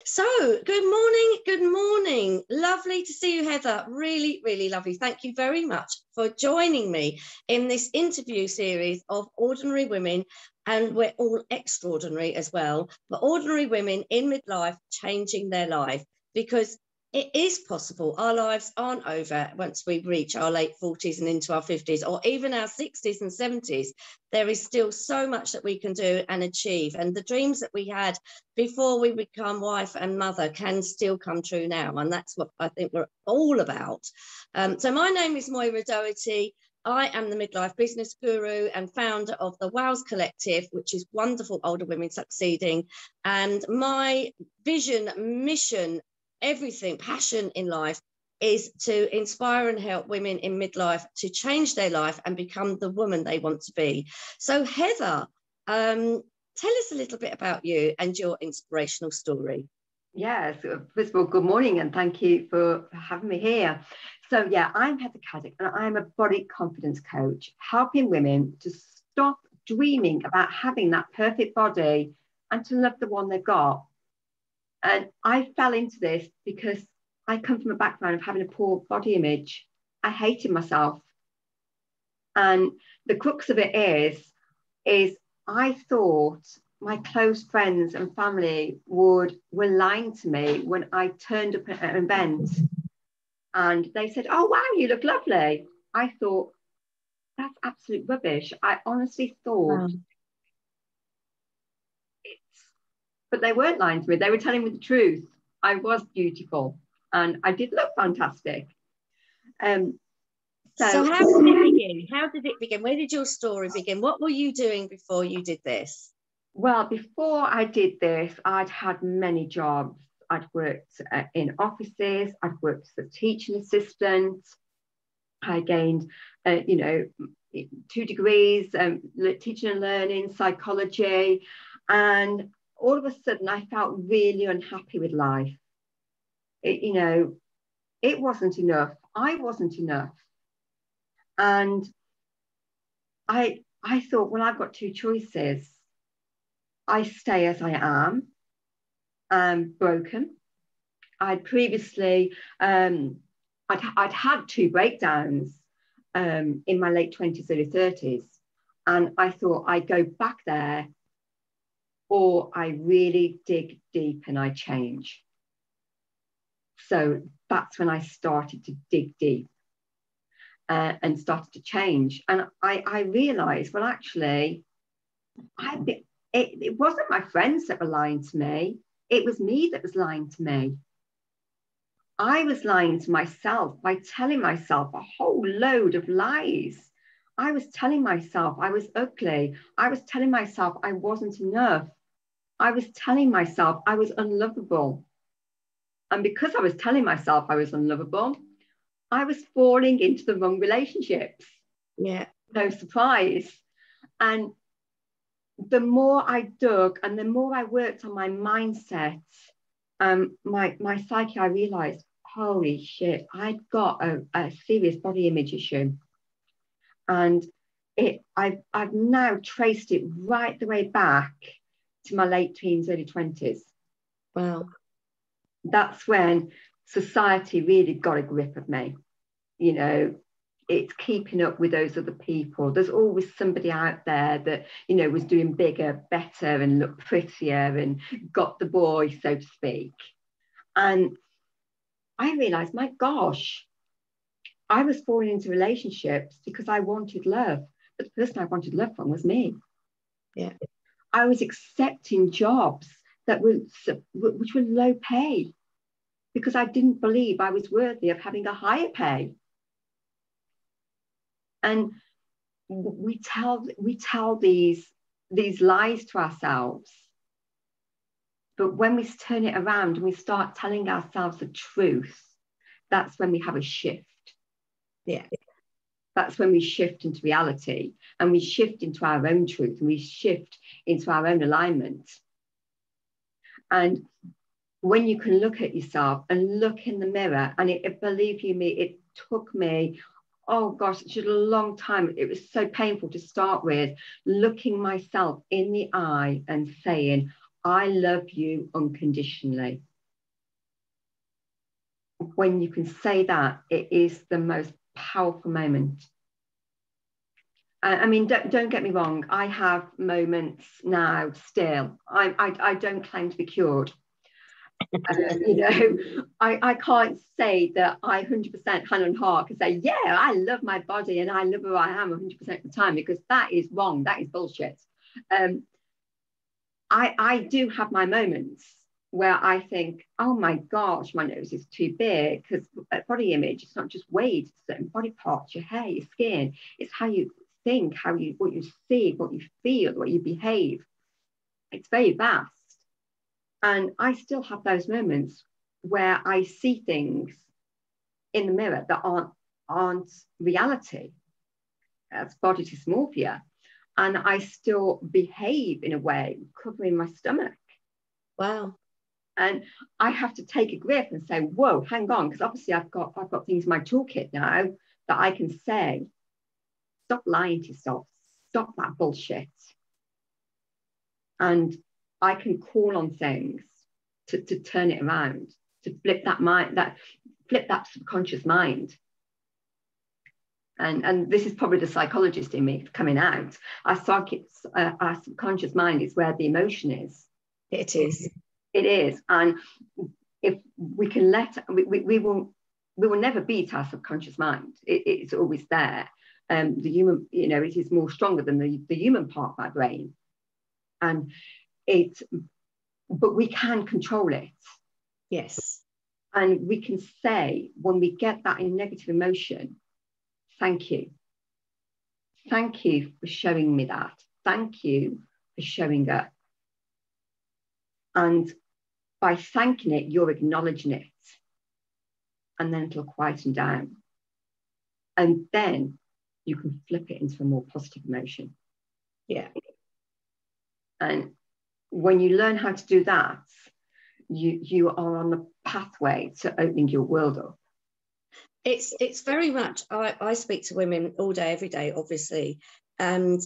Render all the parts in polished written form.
So, good morning. Good morning. Lovely to see you, Heather. Really, really lovely. Thank you very much for joining me in this interview series of ordinary women. And we're all extraordinary as well, but ordinary women in midlife changing their life, because it is possible. Our lives aren't over once we reach our late 40s and into our 50s, or even our 60s and 70s. There is still so much that we can do and achieve. And the dreams that we had before we become wife and mother can still come true now. And that's what I think we're all about. So my name is Moira Doherty. I am the midlife business guru and founder of the WOWS Collective, which is Wonderful Older Women Succeeding. And my vision, mission, everything, passion in life is to inspire and help women in midlife to change their life and become the woman they want to be. So Heather, tell us a little bit about you and your inspirational story. Yes, first of all, good morning and thank you for having me here. So yeah, I'm Heather Caddick and I'm a body confidence coach, helping women to stop dreaming about having that perfect body and to love the one they've got. And I fell into this because I come from a background of having a poor body image. I hated myself. And the crux of it is I thought my close friends and family were lying to me when I turned up at an event and they said, "Oh, wow, you look lovely." I thought, that's absolute rubbish. I honestly thought Wow. but they weren't lying to me. They were telling me the truth. I was beautiful and I did look fantastic. So how did it begin? How did it begin? Where did your story begin? What were you doing before you did this? Well, before I did this, I'd had many jobs. I'd worked in offices. I'd worked as a teaching assistant. I gained, 2 degrees, teaching and learning, psychology. And all of a sudden, I felt really unhappy with life. It wasn't enough. I wasn't enough. And I thought, well, I've got 2 choices. I stay as I am, broken. I'd previously, I'd had 2 breakdowns in my late 20s, early 30s. And I thought I'd go back there or I really dig deep and I change. So that's when I started to dig deep and started to change. And I realized, well, actually, it wasn't my friends that were lying to me. It was me that was lying to me. I was lying to myself by telling myself a whole load of lies. I was telling myself I was ugly. I was telling myself I wasn't enough. I was telling myself I was unlovable. And because I was telling myself I was unlovable, I was falling into the wrong relationships. Yeah. No surprise. And the more I dug and the more I worked on my mindset, my psyche, I realized, holy shit, I'd got a serious body image issue. And I've now traced it right the way back to my late teens, early 20s. Wow. That's when society really got a grip of me. It's keeping up with those other people. There's always somebody out there that, was doing bigger, better, and looked prettier and got the boy, so to speak. And I realized, my gosh, I was falling into relationships because I wanted love. But the person I wanted love from was me. Yeah. I was accepting jobs which were low pay because I didn't believe I was worthy of having a higher pay. And we tell these lies to ourselves. But when we turn it around and we start telling ourselves the truth, that's when we have a shift. Yeah. That's when we shift into reality and we shift into our own truth and we shift into our own alignment. And when you can look at yourself and look in the mirror, and believe you me, it took me, oh gosh, it's a long time. It was so painful to start with, looking myself in the eye and saying, I love you unconditionally. when you can say that, it is the most powerful moment. I mean, don't get me wrong. I have moments now still. I don't claim to be cured. You know, I can't say that I 100% hand on heart can say, yeah, I love my body and I love who I am 100% of the time, because that is wrong. That is bullshit. I do have my moments where I think, oh my gosh, my nose is too big, because body image, it's not just weight, it's certain body parts, your hair, your skin, it's how you think, what you see, what you feel, what you behave. It's very vast. And I still have those moments where I see things in the mirror that aren't reality. That's body dysmorphia. And I still behave in a way, covering my stomach. Wow. And I have to take a grip and say, whoa, hang on, because obviously I've got things in my toolkit now that I can say, stop lying to yourself, stop that bullshit. And I can call on things to turn it around, to flip that subconscious mind. And this is probably the psychologist in me coming out. Our subconscious mind is where the emotion is. It is. It is. And if we can we will never beat our subconscious mind. It's always there. The human, you know, it is more stronger than the human part of our brain. And but we can control it. Yes. And we can say, when we get that negative emotion, thank you. Thank you for showing me that. Thank you for showing up. And by thanking it, you're acknowledging it. And then it'll quieten down. And then you can flip it into a more positive emotion. Yeah. And when you learn how to do that, you are on the pathway to opening your world up. It's very much, I speak to women all day, every day, obviously. And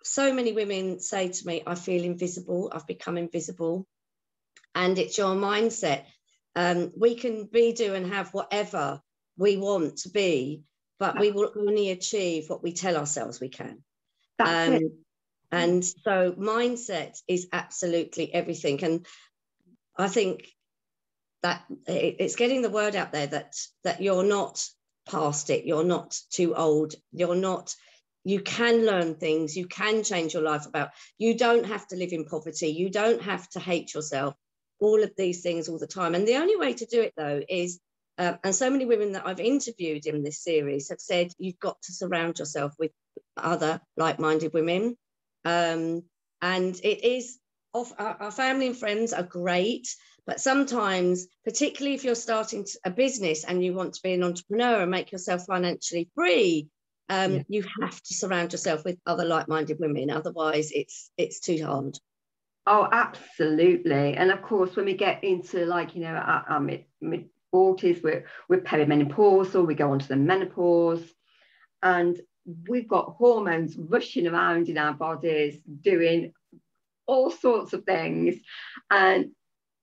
so many women say to me, I feel invisible, I've become invisible. And it's your mindset. We can be, do and have whatever we want to be, but we will only achieve what we tell ourselves we can. That's it. And so mindset is absolutely everything. And I think that it's getting the word out there that you're not past it, you're not too old, you can learn things, you can change your life about, you don't have to live in poverty, you don't have to hate yourself, all of these things all the time. And the only way to do it, though, is, and so many women that I've interviewed in this series have said, you've got to surround yourself with other like-minded women. And it is, our family and friends are great, but sometimes, particularly if you're starting a business and you want to be an entrepreneur and make yourself financially free, you have to surround yourself with other like-minded women. Otherwise, it's too hard. Oh, absolutely. And of course, when we get into, like, you know, our mid-40s, we're perimenopausal, we go on to the menopause, and we've got hormones rushing around in our bodies, doing all sorts of things. And,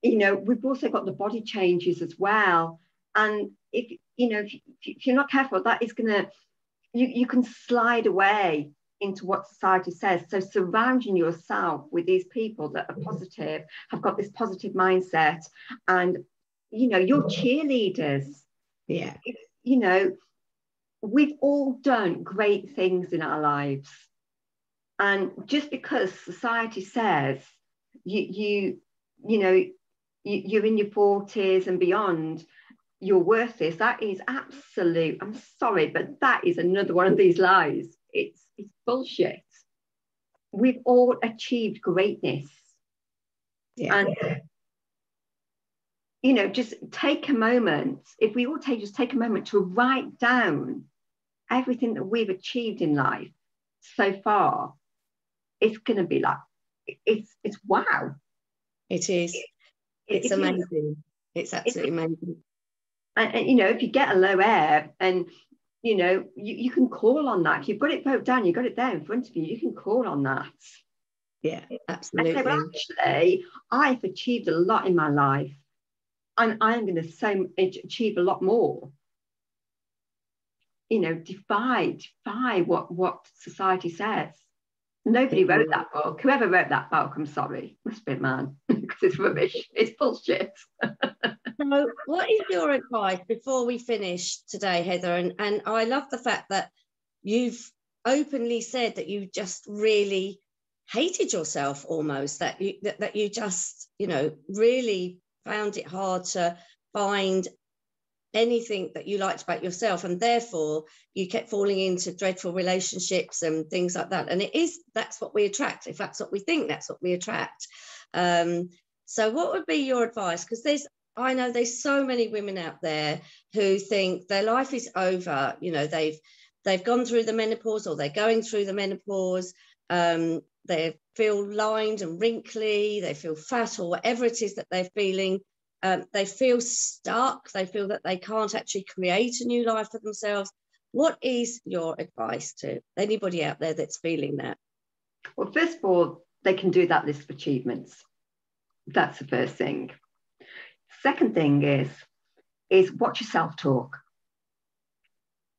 you know, we've also got the body changes as well. And if you're not careful, that is going to, you can slide away into what society says. So surrounding yourself with these people that are positive, have got this positive mindset, and, you know, you're cheerleaders. Yeah. You know, we've all done great things in our lives. And just because society says you're in your 40s and beyond, you're worth this, that is absolute, I'm sorry, but that is another one of these lies. It's bullshit. We've all achieved greatness. Yeah. And, you know, just take a moment, if we all just take a moment to write down everything that we've achieved in life so far, it's going to be like, it's wow. It is. It's amazing. It's absolutely amazing. And, you know, if you get a low ebb, and, you know, you can call on that. If you've got it wrote down, you've got it there in front of you, you can call on that. Yeah, absolutely. I say, well, actually, I've achieved a lot in my life. I'm going to achieve a lot more. You know, defy what society says. Nobody wrote that book. Whoever wrote that book, I'm sorry, must be a man, because it's rubbish. It's bullshit. So what is your advice before we finish today, Heather? And I love the fact that you've openly said that you just really hated yourself almost, that you just, you know, really found it hard to find anything that you liked about yourself, and therefore you kept falling into dreadful relationships and things like that. And that's what we attract. If that's what we think, that's what we attract. So what would be your advice? Because I know there's so many women out there who think their life is over. You know, they've gone through the menopause, or they're going through the menopause. They feel lined and wrinkly, they feel fat, or whatever it is that they're feeling. They feel stuck. They feel that they can't actually create a new life for themselves. What is your advice to anybody out there that's feeling that? Well, first of all, they can do that list of achievements. That's the first thing. Second thing is watch your self-talk,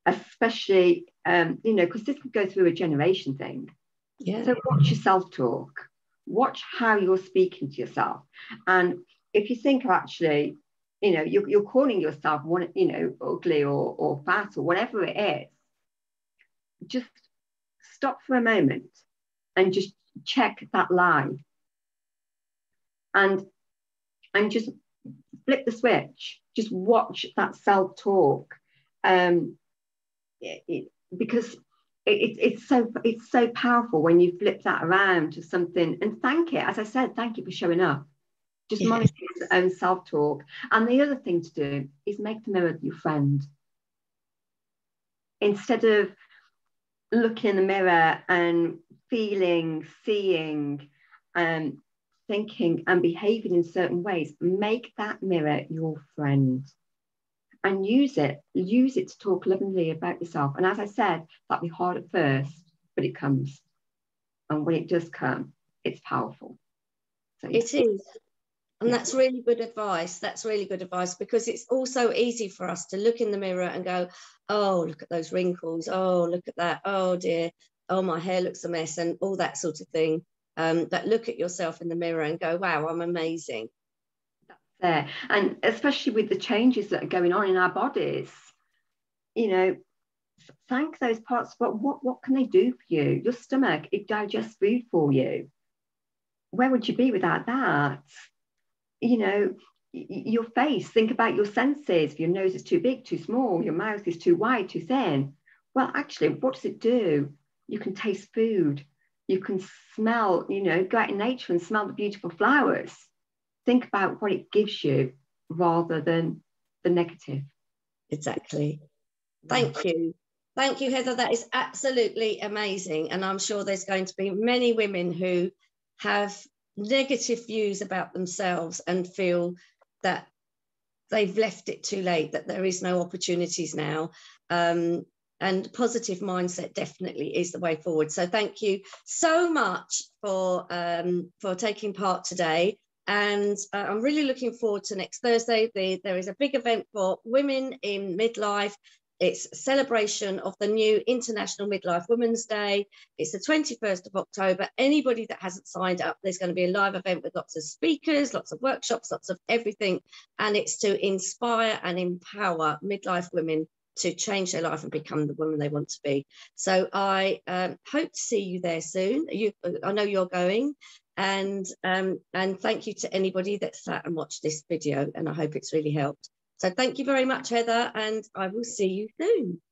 especially, you know, because this can go through a generation thing. Yeah. So watch your self-talk. Watch how you're speaking to yourself. And if you think actually, you know, you're calling yourself one, you know, ugly or fat or whatever it is, just stop for a moment and just check that lie. And just flip the switch. Just watch that self-talk. Because it's so powerful when you flip that around to something, and thank it. As I said, thank you for showing up. Just monitor your own self-talk. And the other thing to do is make the mirror your friend. Instead of looking in the mirror and feeling, seeing, thinking and behaving in certain ways, make that mirror your friend. And use it to talk lovingly about yourself. And as I said, that'll be hard at first, but it comes. And when it does come, it's powerful. So, it is. And that's really good advice. That's really good advice, because it's also easy for us to look in the mirror and go, oh, look at those wrinkles. Oh, look at that. Oh, dear. Oh, my hair looks a mess, and all that sort of thing. But look at yourself in the mirror and go, wow, I'm amazing. There. And especially with the changes that are going on in our bodies, you know, thank those parts. But what can they do for you? Your stomach, it digests food for you. Where would you be without that? You know, your face, think about your senses. If your nose is too big, too small, your mouth is too wide, too thin. Well, actually, what does it do? You can taste food. You can smell, you know, go out in nature and smell the beautiful flowers. Think about what it gives you rather than the negative. Exactly. Thank you. Thank you, Heather. That is absolutely amazing. And I'm sure there's going to be many women who have negative views about themselves and feel that they've left it too late, that there is no opportunities now. And positive mindset definitely is the way forward. So thank you so much for taking part today. And I'm really looking forward to next Thursday. There is a big event for women in midlife. It's a celebration of the new International Midlife Women's Day. It's the 21st of October. Anybody that hasn't signed up, there's going to be a live event with lots of speakers, lots of workshops, lots of everything. And it's to inspire and empower midlife women to change their life and become the woman they want to be. So I hope to see you there soon. I know you're going. And thank you to anybody that sat and watched this video, and I hope it's really helped. So thank you very much, Heather, and I will see you soon.